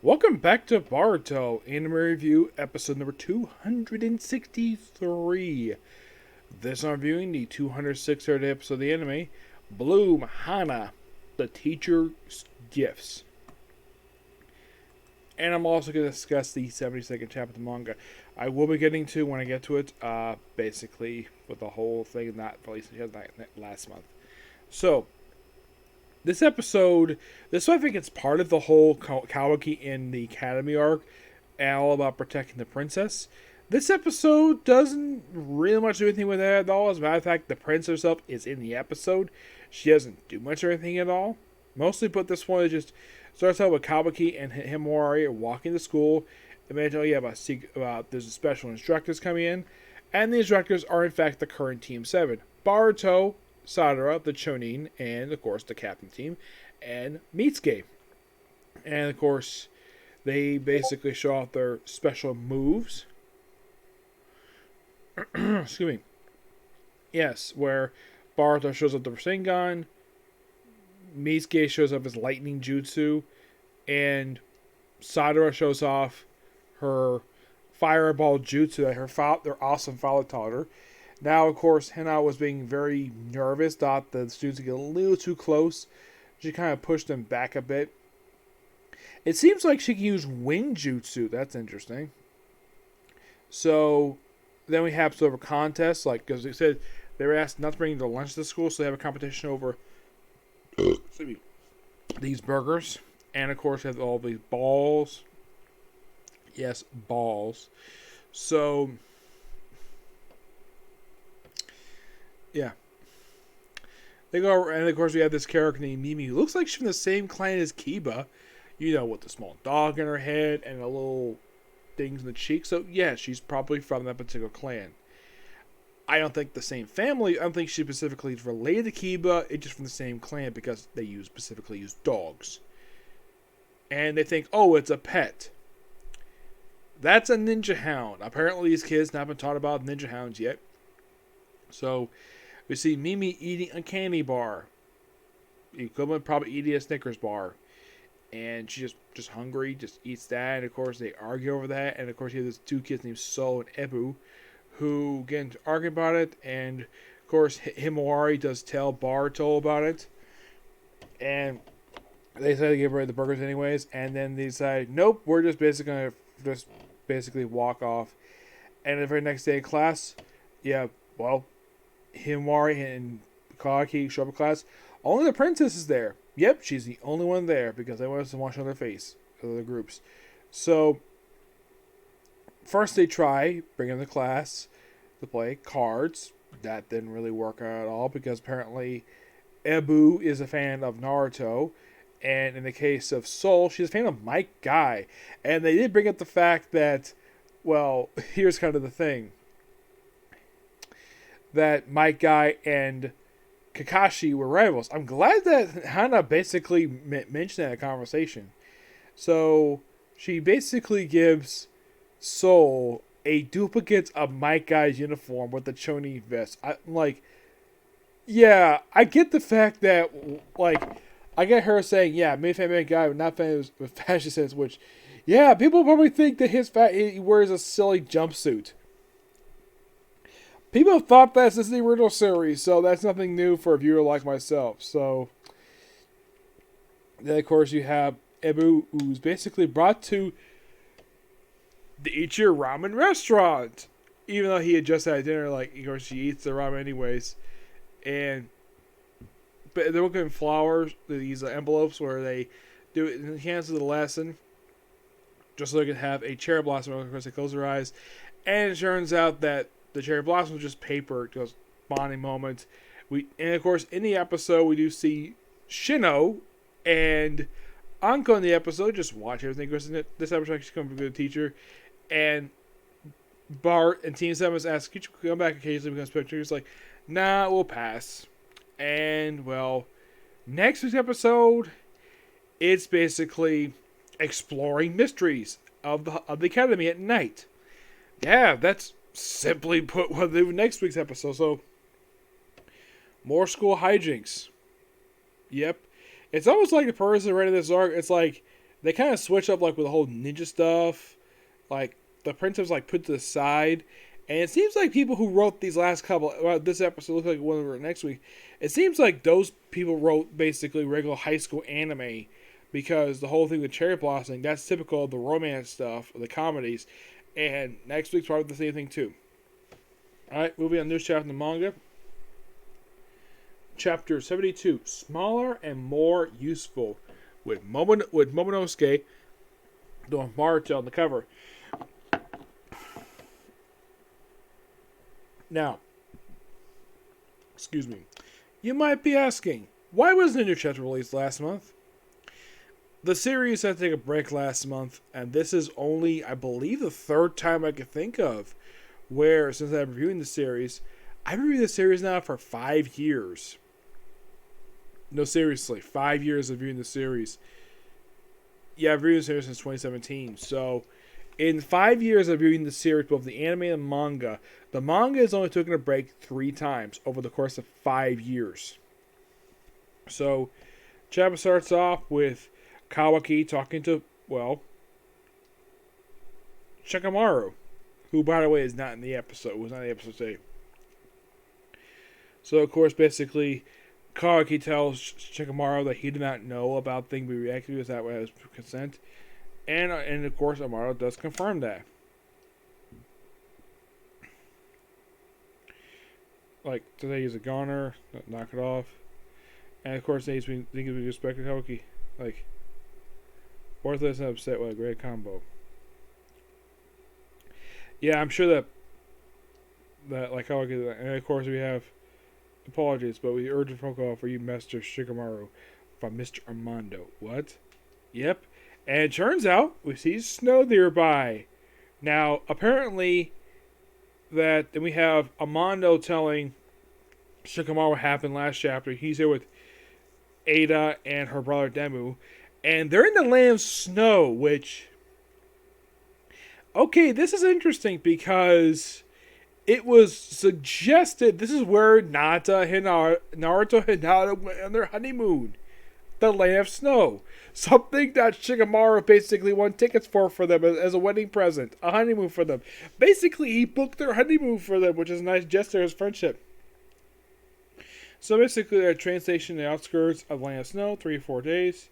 Welcome back to Boruto Anime Review, episode number 263. This I'm reviewing the 206th episode of the anime, Bloom Hana, the Teacher's Gifts. And I'm also going to discuss the 72nd chapter of the manga. I will be getting to when I get to it, basically, with the whole thing not released last month. So, this episode, I think it's part of the whole Kawaki in the Academy arc, and all about protecting the princess. This episode doesn't really much do anything with that at all. As a matter of fact, the princess herself is in the episode. She doesn't do much or anything at all. Mostly, but this one just starts out with Kawaki and Himawari walking to school. And they tell you about there's a special instructors coming in, and the instructors are in fact the current Team 7. Boruto, Sadara, the Chonin, and of course the captain team, and Mitsuke. And of course, they basically show off their special moves. Excuse me. Yes, where Boruto shows up the Rasengan, Mitsuke shows up his lightning jutsu, and Sadara shows off her fireball jutsu that their awesome father taught her. Now, of course, Hana was being very nervous, thought the students would get a little too close. She kind of pushed them back a bit. It seems like she can use wind jutsu. That's interesting. So, then we have sort of a contest, because they said they were asked not to bring their lunch to school, so they have a competition over these burgers. And, of course, they have all these balls. Yes, balls. So, yeah. They go, and of course we have this character named Mimi who looks like she's from the same clan as Kiba. You know, with the small dog in her head and the little things in the cheek. So, yeah, she's probably from that particular clan. I don't think the same family. I don't think she specifically is related to Kiba. It's just from the same clan because they specifically use dogs. And they think, oh, it's a pet. That's a ninja hound. Apparently these kids have not been taught about ninja hounds yet. So, we see Mimi eating a candy bar. The equivalent probably eating a Snickers bar. And she's just hungry, just eats that. And of course they argue over that. And of course you have these two kids named So and Ebu who get into arguing about it. And of course Himawari does tell Boruto about it. And they decide to give away the burgers anyways. And then they decide, nope, we're just basically going to basically walk off. And the very next day in class, yeah, well, Himawari and Kawaki show up in class. Only the princess is there. Yep, she's the only one there because they want to wash on their face of the groups. So, first they try bringing the class to play cards. That didn't really work out at all because apparently Ebu is a fan of Naruto. And in the case of Soul, she's a fan of Mike Guy. And they did bring up the fact that, well, here's kind of the thing. That Mike Guy and Kakashi were rivals. I'm glad that Hana basically mentioned that in a conversation. So, she basically gives Soul a duplicate of Mike Guy's uniform with the Choni vest. I'm like, yeah, I get the fact that, I get her saying, yeah, I'm a fan of Mike Guy, but not fan of fashion sense, which, yeah, people probably think that he wears a silly jumpsuit. People have thought that since the original series, so that's nothing new for a viewer like myself. So, then of course you have Ebu, who's basically brought to the Ichir Ramen restaurant. Even though he had just had dinner, of course she eats the ramen anyways. And, but they're looking at flowers, these envelopes where they do it in the hands of the lesson. Just so they can have a cherry blossom. Of course they close their eyes. And it turns out that the cherry blossom was just paper. It goes bonding moment. And of course, in the episode, we do see Shino and Anko in the episode. Just watch everything. Because this episode she's coming from a good teacher. And Bart and Team 7 was asked, could you come back occasionally because picture? He's like, nah, we'll pass. And, well, next week's episode, it's basically exploring mysteries of the Academy at night. Yeah, that's simply put what they do next week's episode. So, more school hijinks. Yep. It's almost like the person writing this arc, it's like They kind of switch up like with the whole ninja stuff. Like the princess like put to the side, and it seems like people who wrote these last couple, well, this episode looks like one over next week. It seems like those people wrote basically regular high school anime, because the whole thing with cherry blossom, that's typical of the romance stuff, the comedies, and next week's probably the same thing too. All right, moving on, news chapter in the manga. Chapter 72, smaller and more useful, with Momonosuke doing Boruto on the cover. Now, excuse me, you might be asking, why wasn't a new chapter released last month? The series had to take a break last month, and this is only, I believe, the third time I could think of where, since I'm reviewing the series, I've reviewed the series now for 5 years. No, seriously, 5 years of viewing the series. Yeah, I've reviewed the series since 2017. So, in 5 years of viewing the series, both the anime and the manga has only taken a break 3 times over the course of 5 years. So, chapter starts off with Kawaki talking to, well, Shikamaru, who, by the way, is not in the episode. Was not in the episode today. So, of course, basically, Kawaki tells Shikamaru that he did not know about things being reacted to, that way his consent. And of course, Amaro does confirm that. Like, today he's a goner, knock it off. And of course, he's been thinking with respect to Kawaki. Like, worthless and upset with a great combo. Yeah, I'm sure that like Kawaki, and of course we have apologies, but we urge a phone call for you, Master Shikamaru, from Mr. Armando. What? Yep. And it turns out we see snow nearby. Now, apparently, then we have Armando telling Shikamaru what happened last chapter. He's here with Ada and her brother Demu, and they're in the land of snow, which, okay, this is interesting because it was suggested this is where Naruto and Hinata went on their honeymoon. The land of snow. Something that Shikamaru basically won tickets for them as a wedding present. A honeymoon for them. Basically, he booked their honeymoon for them, which is a nice gesture of his friendship. So basically, they're at a train station in the outskirts of land of snow, 3 or 4 days.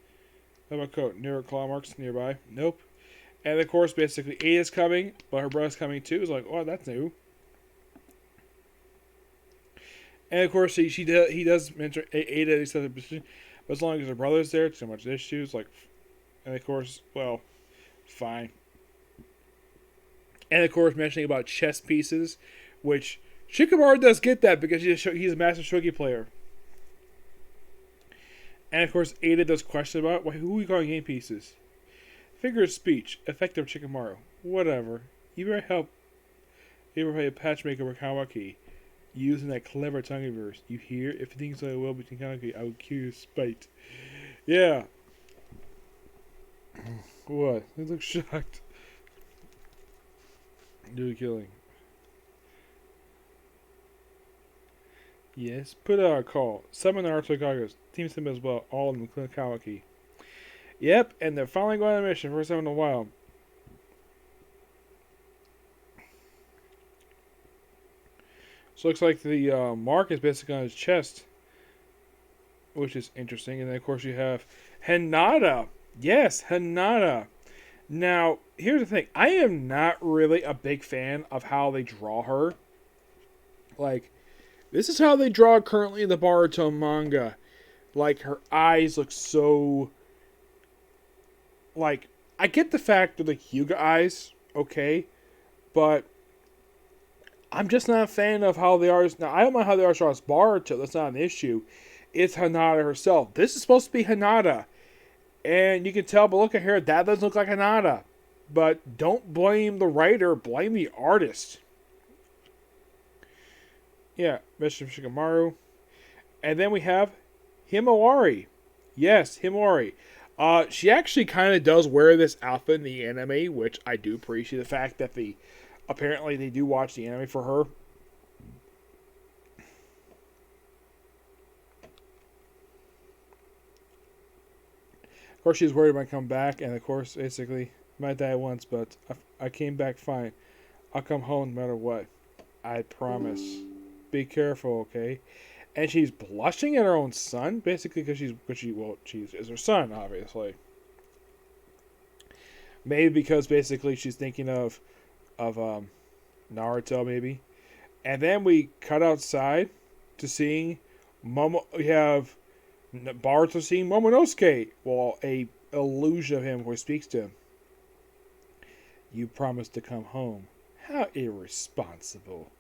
How about code? Near claw marks nearby? Nope. And of course, basically, Ada's coming, but her brother's coming too. It's like, oh, that's new. And of course, he does mention Ada. He says, but as long as her brother's there, too much issues. Like, and of course, well, fine. And of course, mentioning about chess pieces, which Shikamaru does get that because he's a master shogi player. And of course, Ada does question about who are we calling game pieces? Figure of speech, effective Shikamaru. Whatever. You better help. You ever play a patchmaker with Kawaki using that clever tongue of yours. You hear? If things go well between Kawaki, I will cure your spite. Yeah. What? They look shocked. Do the killing. Yes, put out a call. Summon Naruto Kagos. Team Sim as well. All of them, including Kawaki. Yep, and they're finally going on a mission. First time in a while. So it looks like the mark is basically on his chest, which is interesting. And then, of course, you have Hinata. Yes, Hinata. Now, here's the thing. I am not really a big fan of how they draw her. Like, this is how they draw currently in the Boruto manga. Like, her eyes look so... Like, I get the fact that the Hyuga eyes, okay, but I'm just not a fan of how they are. Now, I don't mind how they are drawn as Boruto. That's not an issue. It's Hinata herself. This is supposed to be Hinata. And you can tell, but look at her. That doesn't look like Hinata. But don't blame the writer. Blame the artist. Yeah, Mr. Shikamaru. And then we have Himawari. Yes, Himawari. She actually kind of does wear this outfit in the anime, which I do appreciate the fact that apparently they do watch the anime for her. Of course, she's worried I might come back, and of course, basically, might die once, but I came back fine. I'll come home no matter what. I promise. Be careful, okay? And she's blushing at her own son, basically because she is her son, obviously. Maybe because basically she's thinking of Naruto, maybe. And then we cut outside to seeing we have Boruto seeing Momonosuke. Well, a illusion of him who speaks to him. You promised to come home. How irresponsible.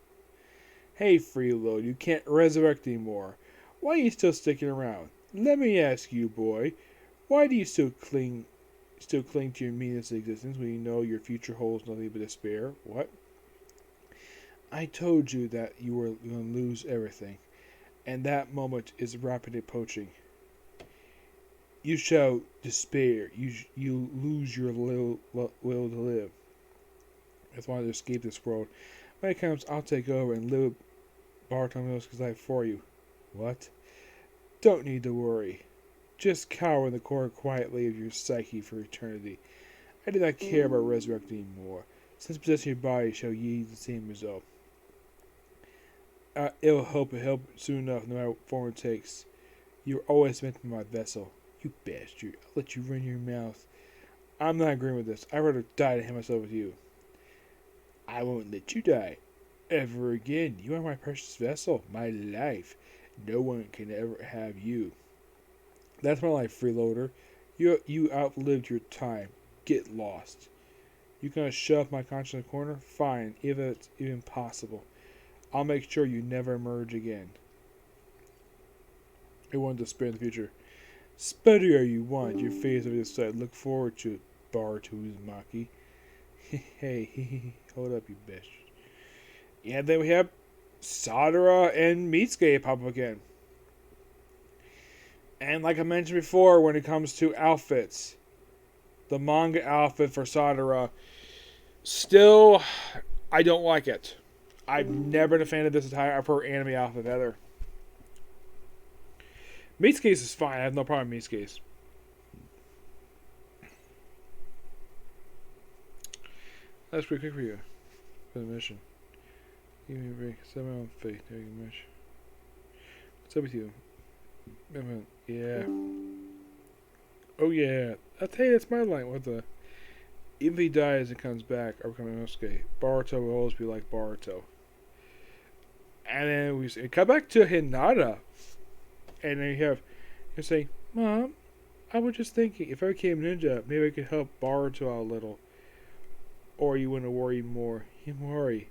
Hey, Freeload, you can't resurrect anymore. Why are you still sticking around? Let me ask you, boy. Why do you still cling to your meaningless existence when you know your future holds nothing but despair? What? I told you that you were going to lose everything, and that moment is rapidly approaching. You shall despair. You lose your will to live. I just wanted to escape this world. When it comes, I'll take over and live Bartolomew's life for you. What? Don't need to worry. Just cower in the corner quietly of your psyche for eternity. I do not care about resurrecting anymore. Since possessing your body shall yield the same result. It'll help soon enough, no matter what form it takes. You were always meant to be my vessel. You bastard. I'll let you run your mouth. I'm not agreeing with this. I'd rather die than have myself with you. I won't let you die. Ever again. You are my precious vessel. My life. No one can ever have you. That's my life, freeloader. You outlived your time. Get lost. You gonna shove my conscience in the corner? Fine, if it's even possible. I'll make sure you never emerge again. I want to spare in the future. Spuddy you want. Your face over this side. Look forward to it, Boruto Uzumaki. Hey, hold up, you bitch. Yeah, then we have Sadara and Mitsuke pop up again. And like I mentioned before, when it comes to outfits, the manga outfit for Sadara, still, I don't like it. I've never been a fan of this entire anime outfit either. Mitsuke's is fine. I have no problem with Mitsuke's. That's pretty quick for you. For the mission. Give me a break. 7 on faith. There you go. What's up with you? Yeah. Oh yeah. I'll tell you, that's my line. What the? Even if he dies and comes back, I'll become Inosuke. Boruto will always be like Boruto. And then we cut back to Hinata. And then you say, Mom, I was just thinking, if I became ninja, maybe I could help Boruto out a little. Or you wouldn't worry more. You worry.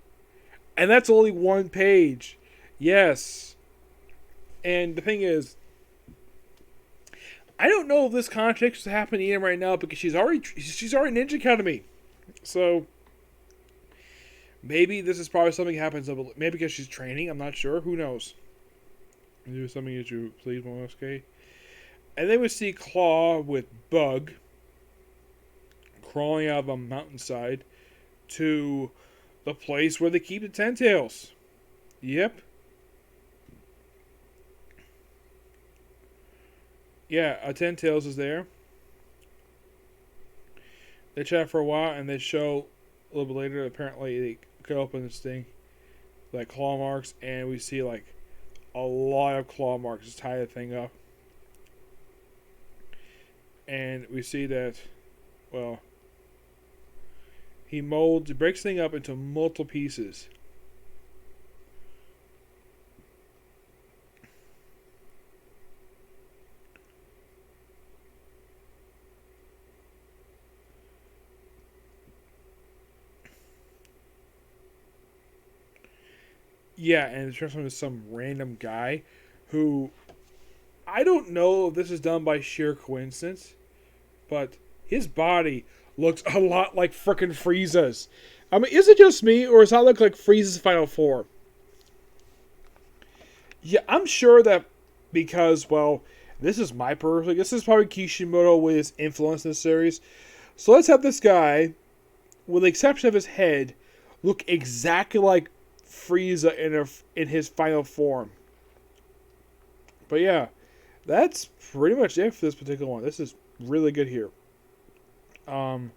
And that's only one page. Yes. And the thing is, I don't know if this contract is happening to him right now because she's already Ninja Academy. So maybe this is probably something that happens. Maybe because she's training. I'm not sure. Who knows? Do something that you please, Momonosuke. And then we see Claw with Bug crawling out of a mountainside to the place where they keep the Ten Tails. Yep. Yeah, Ten Tails is there. They chat for a while and they show a little bit later. Apparently, they cut open this thing, like claw marks, and we see like a lot of claw marks to tie the thing up. And we see that, well, he breaks the thing up into multiple pieces. Yeah, and it turns into some random guy who, I don't know if this is done by sheer coincidence, but his body looks a lot like frickin' Frieza's. I mean, is it just me, or does that look like Frieza's final form? Yeah, I'm sure that because, well, this is my personal, this is probably Kishimoto with his influence in this series. So let's have this guy, with the exception of his head, look exactly like Frieza in his final form. But yeah, that's pretty much it for this particular one. This is Really good here. Um,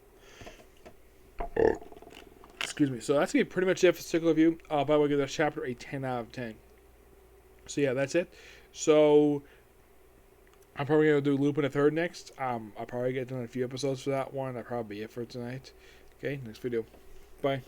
excuse me. So that's gonna be pretty much it for Cycle Review. By the way, give this chapter a 10 out of 10. So yeah, that's it. So I'm probably gonna do Lupin the Third next. I'll probably get done a few episodes for that one. That'll probably be it for tonight. Okay, next video. Bye.